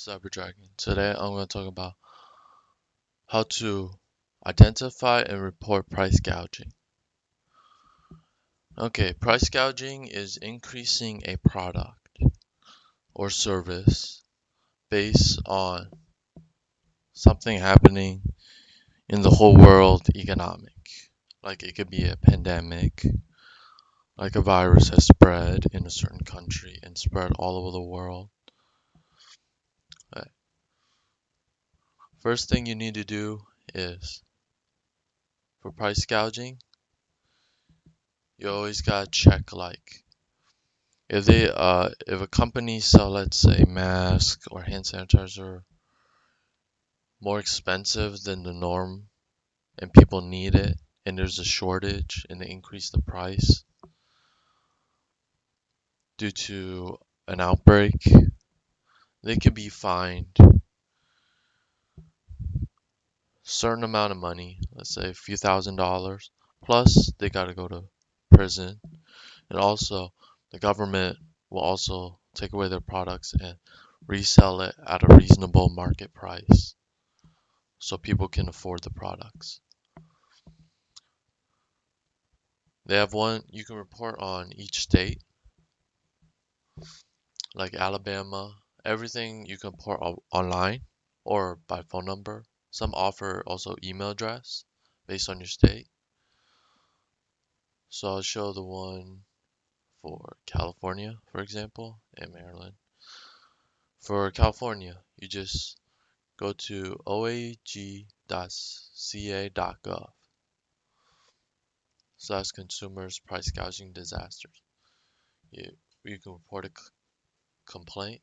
Cyberdragon. Today I'm going to talk about how to identify and report price gouging. Okay, price gouging is increasing a product or service based on something happening in the whole world economic. Like it could be a pandemic, like a virus has spread in a certain country and spread all over the world. Right. First thing you need to do is for price gouging, you always gotta check like if a company sell, let's say, mask or hand sanitizer more expensive than the norm and people need it and there's a shortage and they increase the price due to an outbreak, they could be fined a certain amount of money, let's say a few $1,000s, plus they gotta go to prison. And also the government will also take away their products and resell it at a reasonable market price so people can afford the products. They have one you can report on each state, like Alabama. Everything you can report online or by phone number. Some offer also email address based on your state. So I'll show the one for California, for example, and Maryland. For California, you just go to oag.ca.gov. So that's consumers price gouging disasters. You can report a complaint.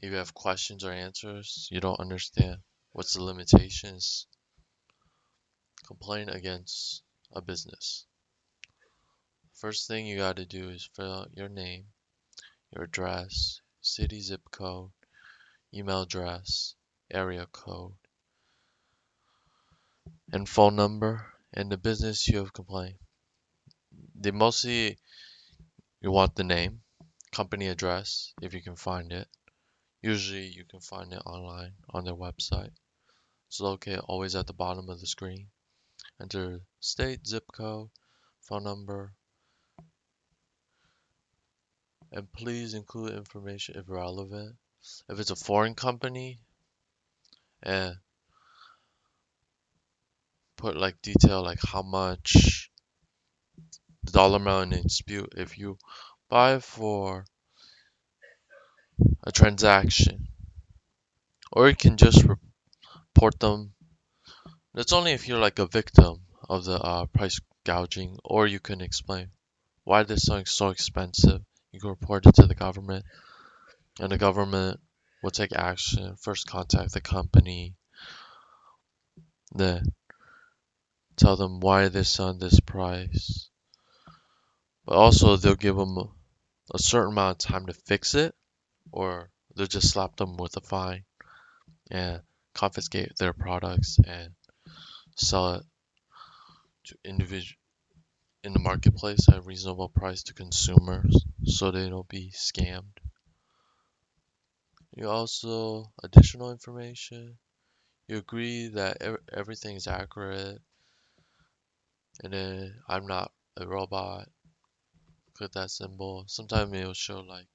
If you have questions or answers, you don't understand what's the limitations, complain against a business. First thing you got to do is fill out your name, your address, city zip code, email address, area code, and phone number, and the business you have complained. They mostly, you want the name, company address, if you can find it. Usually you can find it online on their website. It's located always at the bottom of the screen. Enter state, zip code, phone number, and please include information if relevant. If it's a foreign company, and put like detail like how much, the dollar amount in dispute. If you buy for a transaction, or you can just report them. That's only if you're like a victim of the price gouging, or you can explain why this song is so expensive. You can report it to the government, and the government will take action. First, contact the company, then tell them why this on this price. But also, they'll give them a certain amount of time to fix it, or they'll just slap them with a fine and confiscate their products and sell it to individual in the marketplace at a reasonable price to consumers so they don't be scammed. You also additional information. You agree that everything is accurate, and then I'm not a robot. Click that symbol. Sometimes it'll show like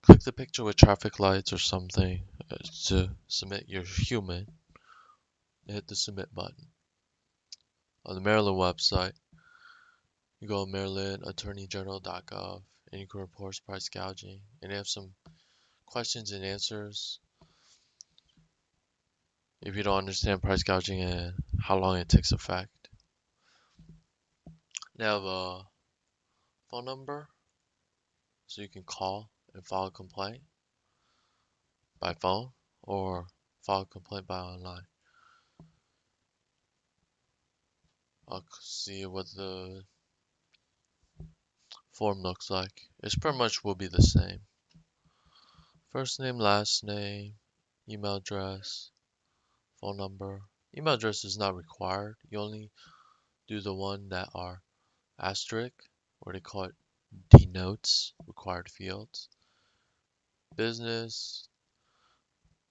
click the picture with traffic lights or something to submit you're human. Hit the submit button. On the Maryland website, you go to marylandattorneygeneral.gov and you can report price gouging, and they have some questions and answers if you don't understand price gouging and how long it takes effect. They have a phone number so you can call and file a complaint by phone or file a complaint by online. I'll see what the form looks like. It's pretty much will be the same. First name, last name, email address, phone number. Email address is not required. You only do the one that are asterisk, or they call it denotes required fields. Business,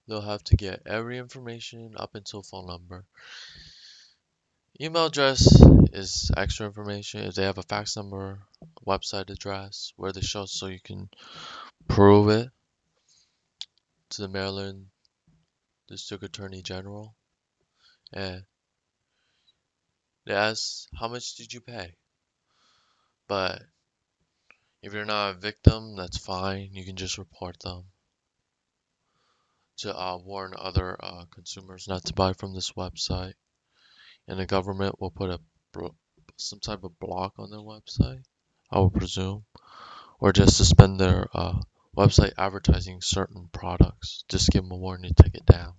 they'll have to get every information up until phone number. Email address is extra information. If they have a fax number, website address, where they show so you can prove it to the Maryland District Attorney General. And they ask, how much did you pay? But if you're not a victim, that's fine. You can just report them to warn other consumers not to buy from this website. And the government will put some type of block on their website, I would presume, or just suspend their website advertising certain products. Just give them a warning to take it down.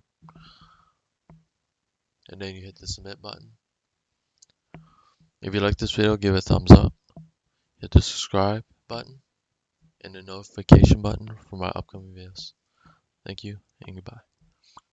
And then you hit the submit button. If you like this video, give it a thumbs up. Hit the subscribe button and the notification button for my upcoming videos. Thank you and goodbye.